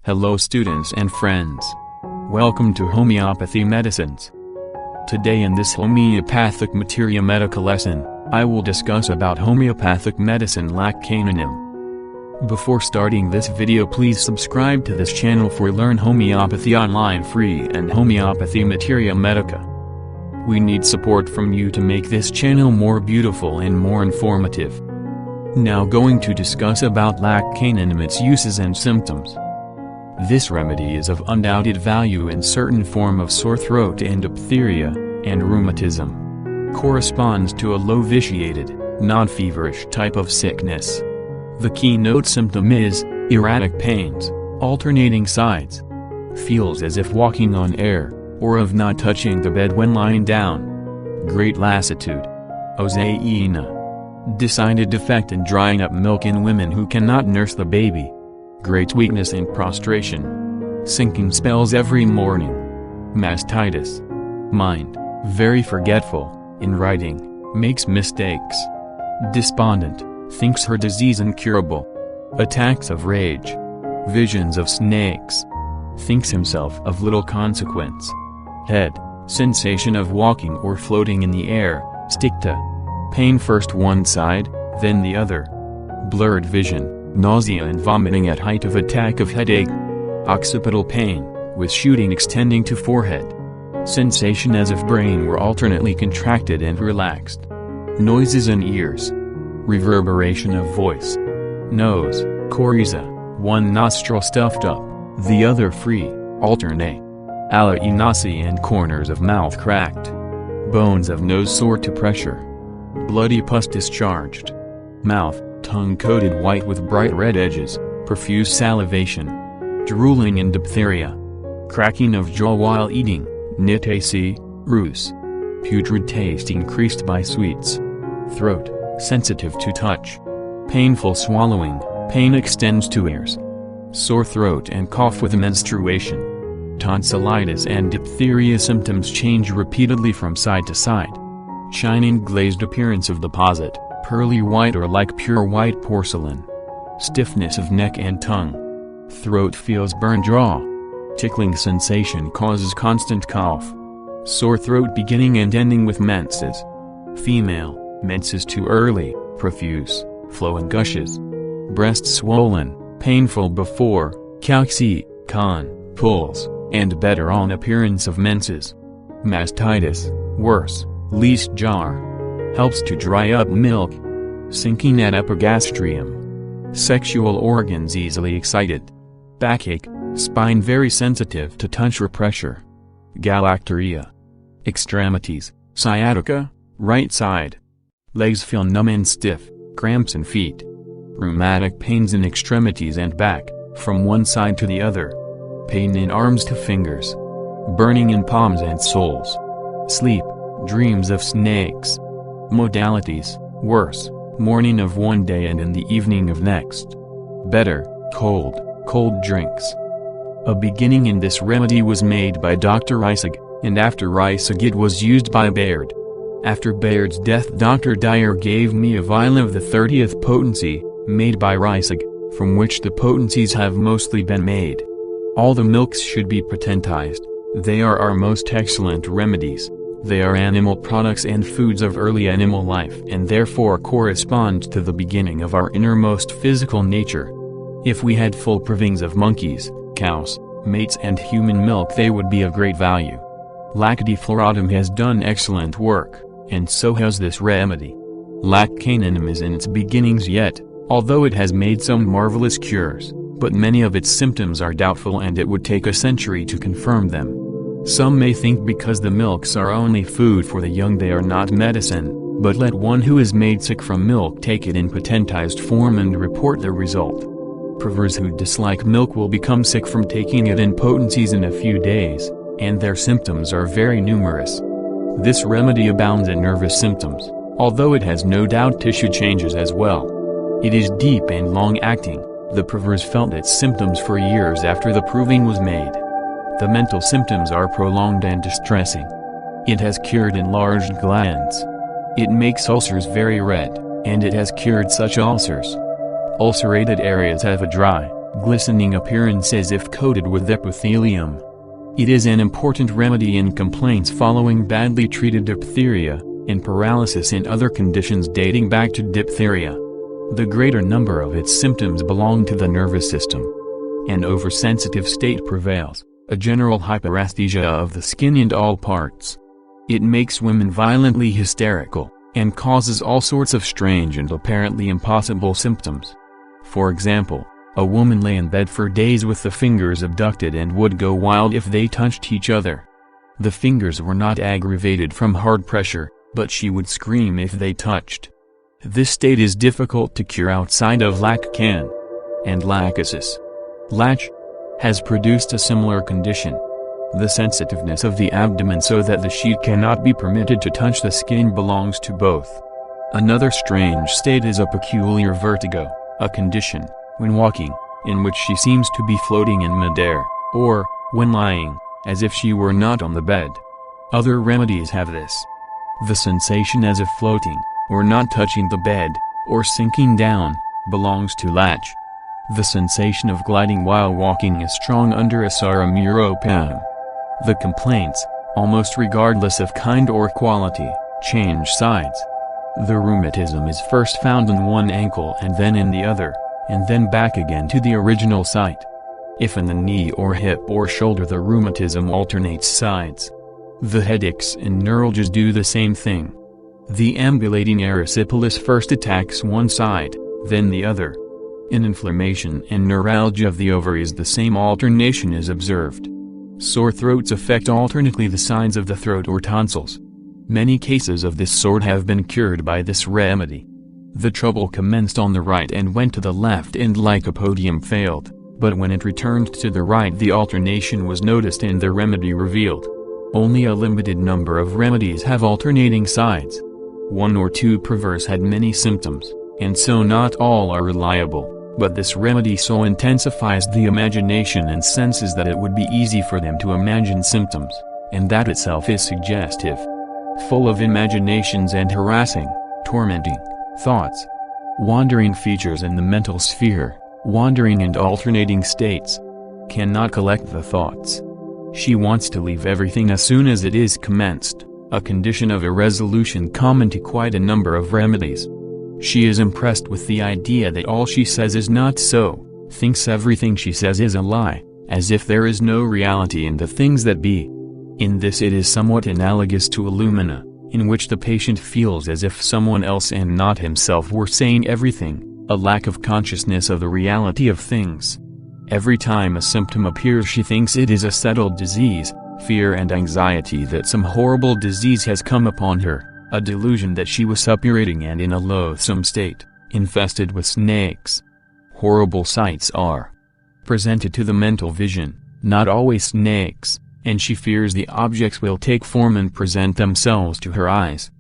Hello students and friends. Welcome to Homeopathy Medicines. Today in this Homeopathic Materia Medica lesson, I will discuss about homeopathic medicine like caninum. Before starting this video, please subscribe to this channel for Learn Homeopathy Online Free and Homeopathy Materia Medica. We need support from you to make this channel more beautiful and more informative. Now going to discuss about lac caninum, its uses and symptoms. This remedy is of undoubted value in certain form of sore throat and diphtheria, and rheumatism. Corresponds to a low vitiated, non-feverish type of sickness. The keynote symptom is erratic pains, alternating sides. Feels as if walking on air, or of not touching the bed when lying down. Great lassitude. Ozaina. Decided defect in drying up milk in women who cannot nurse the baby. Great weakness and prostration. Sinking spells every morning. Mastitis. Mind, very forgetful, in writing, makes mistakes. Despondent, thinks her disease incurable. Attacks of rage. Visions of snakes. Thinks himself of little consequence. Head, sensation of walking or floating in the air, sticta. Pain first one side, then the other. Blurred vision, nausea and vomiting at height of attack of headache. Occipital pain, with shooting extending to forehead. Sensation as if brain were alternately contracted and relaxed. Noises in ears. Reverberation of voice. Nose, coryza, one nostril stuffed up, the other free, alternate. Alainasi and corners of mouth cracked. Bones of nose sore to pressure. Bloody pus discharged. Mouth, tongue coated white with bright red edges, profuse salivation. Drooling and diphtheria. Cracking of jaw while eating, nitasi, rus. Putrid taste increased by sweets. Throat, sensitive to touch. Painful swallowing, pain extends to ears. Sore throat and cough with menstruation. Tonsillitis and diphtheria symptoms change repeatedly from side to side. Shining glazed appearance of deposit, pearly white or like pure white porcelain. Stiffness of neck and tongue. Throat feels burned raw. Tickling sensation causes constant cough. Sore throat beginning and ending with menses. Female, menses too early, profuse, flowing gushes. Breast swollen, painful before, calci, pulse, and better on appearance of menses. Mastitis, worse, least jar. Helps to dry up milk. Sinking at epigastrium. Sexual organs easily excited. Backache, spine very sensitive to touch or pressure. Galactorrhea. Extremities, sciatica, right side. Legs feel numb and stiff, cramps in feet. Rheumatic pains in extremities and back, from one side to the other. Pain in arms to fingers. Burning in palms and soles. Sleep, dreams of snakes. Modalities, worse, morning of one day and in the evening of next. Better, cold drinks. A beginning in this remedy was made by Dr. Reisig, and after Reisig it was used by Baird. After Baird's death, Dr. Dyer gave me a vial of the 30th potency, made by Reisig, from which the potencies have mostly been made. All the milks should be potentized. They are our most excellent remedies. They are animal products and foods of early animal life and therefore correspond to the beginning of our innermost physical nature. If we had full provings of monkeys, cows, mates and human milk, they would be of great value. Lac defloratum has done excellent work, and so has this remedy. Lac caninum is in its beginnings yet, although it has made some marvelous cures, but many of its symptoms are doubtful and it would take a century to confirm them. Some may think because the milks are only food for the young they are not medicine, but let one who is made sick from milk take it in potentized form and report the result. Provers who dislike milk will become sick from taking it in potencies in a few days, and their symptoms are very numerous. This remedy abounds in nervous symptoms, although it has no doubt tissue changes as well. It is deep and long-acting. The provers felt its symptoms for years after the proving was made. The mental symptoms are prolonged and distressing. It has cured enlarged glands. It makes ulcers very red, and it has cured such ulcers. Ulcerated areas have a dry, glistening appearance as if coated with epithelium. It is an important remedy in complaints following badly treated diphtheria, in paralysis and other conditions dating back to diphtheria. The greater number of its symptoms belong to the nervous system. An oversensitive state prevails, a general hyperesthesia of the skin and all parts. It makes women violently hysterical, and causes all sorts of strange and apparently impossible symptoms. For example, a woman lay in bed for days with the fingers abducted and would go wild if they touched each other. The fingers were not aggravated from hard pressure, but she would scream if they touched. This state is difficult to cure outside of lacan and lachesis. Lach has produced a similar condition. The sensitiveness of the abdomen so that the sheet cannot be permitted to touch the skin belongs to both. Another strange state is a peculiar vertigo, a condition, when walking, in which she seems to be floating in midair, or, when lying, as if she were not on the bed. Other remedies have this. The sensation as if floating, or not touching the bed, or sinking down, belongs to lach. The sensation of gliding while walking is strong under asarameuropam. The complaints, almost regardless of kind or quality, change sides. The rheumatism is first found in one ankle and then in the other, and then back again to the original site. If in the knee or hip or shoulder the rheumatism alternates sides. The headaches and neuralgias do the same thing. The ambulating erysipelas first attacks one side, then the other. In inflammation and neuralgia of the ovaries the same alternation is observed. Sore throats affect alternately the sides of the throat or tonsils. Many cases of this sort have been cured by this remedy. The trouble commenced on the right and went to the left and lycopodium failed, but when it returned to the right the alternation was noticed and the remedy revealed. Only a limited number of remedies have alternating sides. One or two perverse had many symptoms, and so not all are reliable. But this remedy so intensifies the imagination and senses that it would be easy for them to imagine symptoms, and that itself is suggestive. Full of imaginations and harassing, tormenting, thoughts. Wandering features in the mental sphere, wandering and alternating states. Cannot collect the thoughts. She wants to leave everything as soon as it is commenced, a condition of irresolution common to quite a number of remedies. She is impressed with the idea that all she says is not so, thinks everything she says is a lie, as if there is no reality in the things that be. In this it is somewhat analogous to illumina, in which the patient feels as if someone else and not himself were saying everything, a lack of consciousness of the reality of things. Every time a symptom appears she thinks it is a settled disease, fear and anxiety that some horrible disease has come upon her. A delusion that she was suppurating and in a loathsome state, infested with snakes. Horrible sights are presented to the mental vision, not always snakes, and she fears the objects will take form and present themselves to her eyes.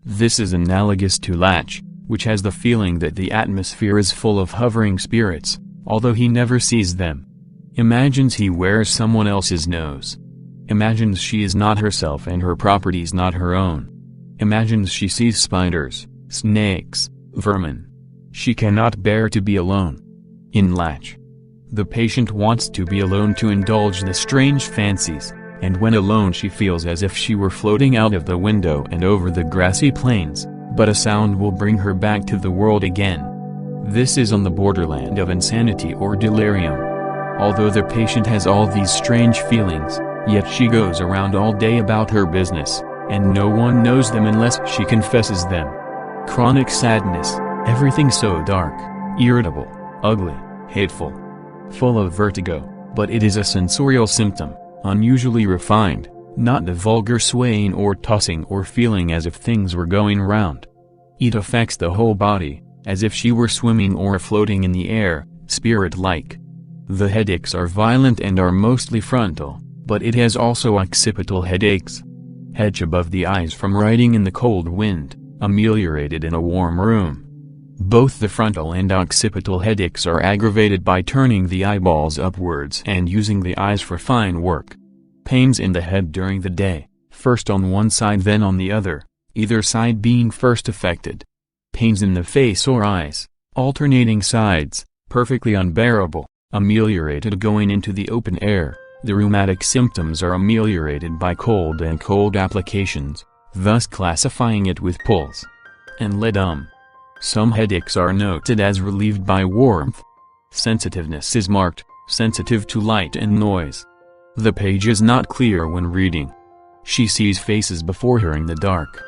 This is analogous to lach, which has the feeling that the atmosphere is full of hovering spirits, although he never sees them. Imagines he wears someone else's nose. Imagines she is not herself and her properties not her own. Imagines she sees spiders, snakes, vermin. She cannot bear to be alone. In lach, the patient wants to be alone to indulge the strange fancies, and when alone she feels as if she were floating out of the window and over the grassy plains, but a sound will bring her back to the world again. This is on the borderland of insanity or delirium. Although the patient has all these strange feelings, yet she goes around all day about her business, and no one knows them unless she confesses them. Chronic sadness, everything so dark, irritable, ugly, hateful, full of vertigo, but it is a sensorial symptom, unusually refined, not the vulgar swaying or tossing or feeling as if things were going round. It affects the whole body, as if she were swimming or floating in the air, spirit-like. The headaches are violent and are mostly frontal, but it has also occipital headaches. Hedge above the eyes from riding in the cold wind, ameliorated in a warm room. Both the frontal and occipital headaches are aggravated by turning the eyeballs upwards and using the eyes for fine work. Pains in the head during the day, first on one side then on the other, either side being first affected. Pains in the face or eyes, alternating sides, perfectly unbearable, ameliorated going into the open air. The rheumatic symptoms are ameliorated by cold and cold applications, thus classifying it with pulse. And ledum. Some headaches are noted as relieved by warmth. Sensitiveness is marked, sensitive to light and noise. The page is not clear when reading. She sees faces before her in the dark.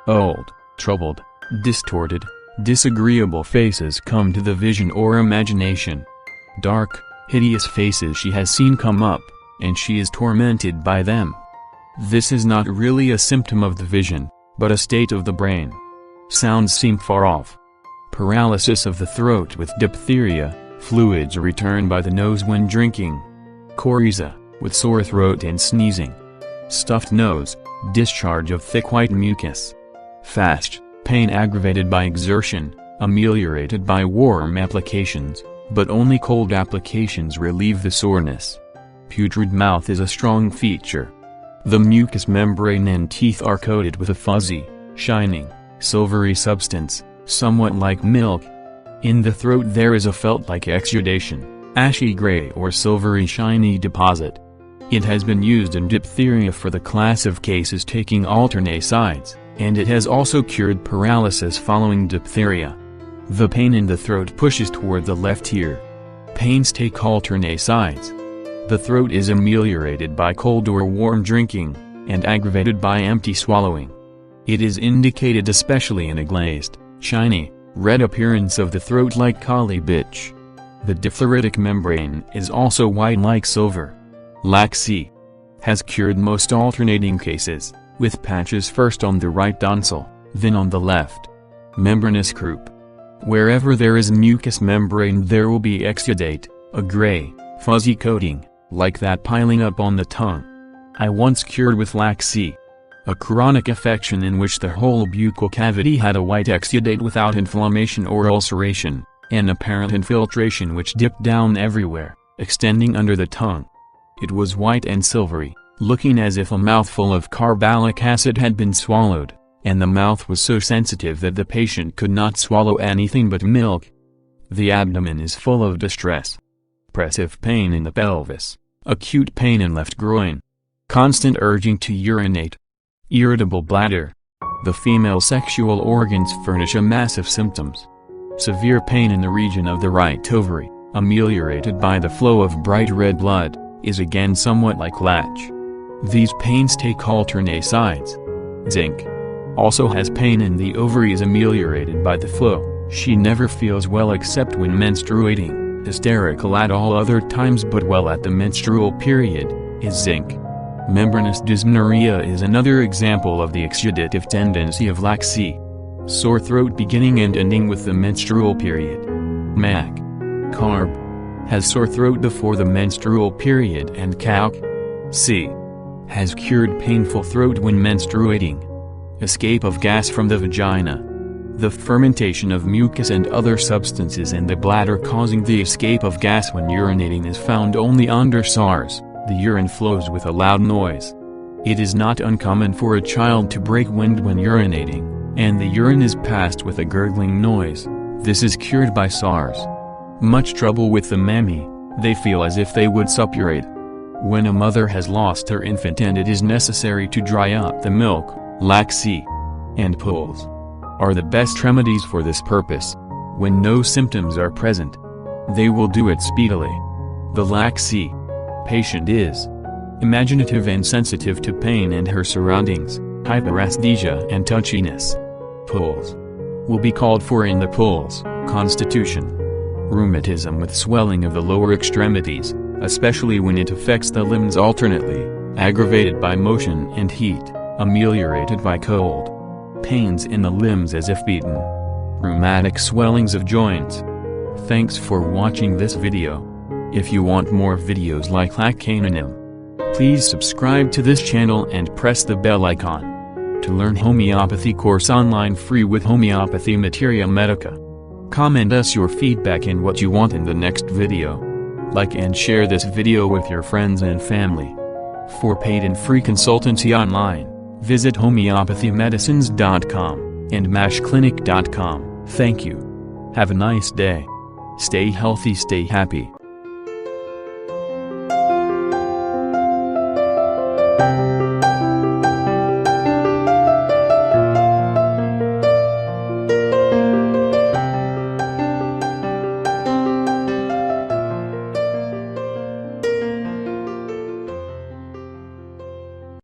Old, troubled, distorted, disagreeable faces come to the vision or imagination. Dark, hideous faces she has seen come up, and she is tormented by them. This is not really a symptom of the vision, but a state of the brain. Sounds seem far off. Paralysis of the throat with diphtheria, fluids return by the nose when drinking. Coryza, with sore throat and sneezing. Stuffed nose, discharge of thick white mucus. Fast, pain aggravated by exertion, ameliorated by warm applications, but only cold applications relieve the soreness. Putrid mouth is a strong feature. The mucous membrane and teeth are coated with a fuzzy, shining, silvery substance, somewhat like milk. In the throat there is a felt-like exudation, ashy gray or silvery shiny deposit. It has been used in diphtheria for the class of cases taking alternate sides, and it has also cured paralysis following diphtheria. The pain in the throat pushes toward the left ear. Pains take alternate sides. The throat is ameliorated by cold or warm drinking, and aggravated by empty swallowing. It is indicated especially in a glazed, shiny, red appearance of the throat like collie bitch. The diphtheritic membrane is also white like silver. Laxi has cured most alternating cases, with patches first on the right tonsil, then on the left. Membranous croup. Wherever there is mucous membrane there will be exudate, a gray, fuzzy coating, like that piling up on the tongue. I once cured with Laxi. A chronic affection in which the whole buccal cavity had a white exudate without inflammation or ulceration, an apparent infiltration which dipped down everywhere, extending under the tongue. It was white and silvery, looking as if a mouthful of carbolic acid had been swallowed, and the mouth was so sensitive that the patient could not swallow anything but milk. The abdomen is full of distress. Oppressive pain in the pelvis, acute pain in left groin. Constant urging to urinate. Irritable bladder. The female sexual organs furnish a mass of symptoms. Severe pain in the region of the right ovary, ameliorated by the flow of bright red blood, is again somewhat like latch. These pains take alternate sides. Zinc also has pain in the ovaries ameliorated by the flow. She never feels well except when menstruating, hysterical at all other times but well at the menstrual period, is zinc. Membranous dysmenorrhea is another example of the exudative tendency of Laxi. Sore throat beginning and ending with the menstrual period. Mac. Carb has sore throat before the menstrual period and Calc. C. has cured painful throat when menstruating. Escape of gas from the vagina. The fermentation of mucus and other substances in the bladder causing the escape of gas when urinating is found only under SARS. The urine flows with a loud noise. It is not uncommon for a child to break wind when urinating, and the urine is passed with a gurgling noise. This is cured by SARS. Much trouble with the mammy, they feel as if they would suppurate. When a mother has lost her infant and it is necessary to dry up the milk, Laxi and pulls are the best remedies for this purpose. When no symptoms are present, they will do it speedily. The Laxi patient is imaginative and sensitive to pain and her surroundings, hyperasthesia and touchiness. Pulls will be called for in the pulse constitution. Rheumatism with swelling of the lower extremities, especially when it affects the limbs alternately, aggravated by motion and heat, ameliorated by cold. Pains in the limbs as if beaten. Rheumatic swellings of joints. Thanks for watching this video. If you want more videos like caninum, please subscribe to this channel and press the bell icon. To learn homeopathy course online free with Homeopathy Materia Medica. Comment us your feedback and what you want in the next video. Like and share this video with your friends and family. For paid and free consultancy online, visit homeopathymedicines.com and mashclinic.com. Thank you. Have a nice day. Stay healthy, stay happy. you.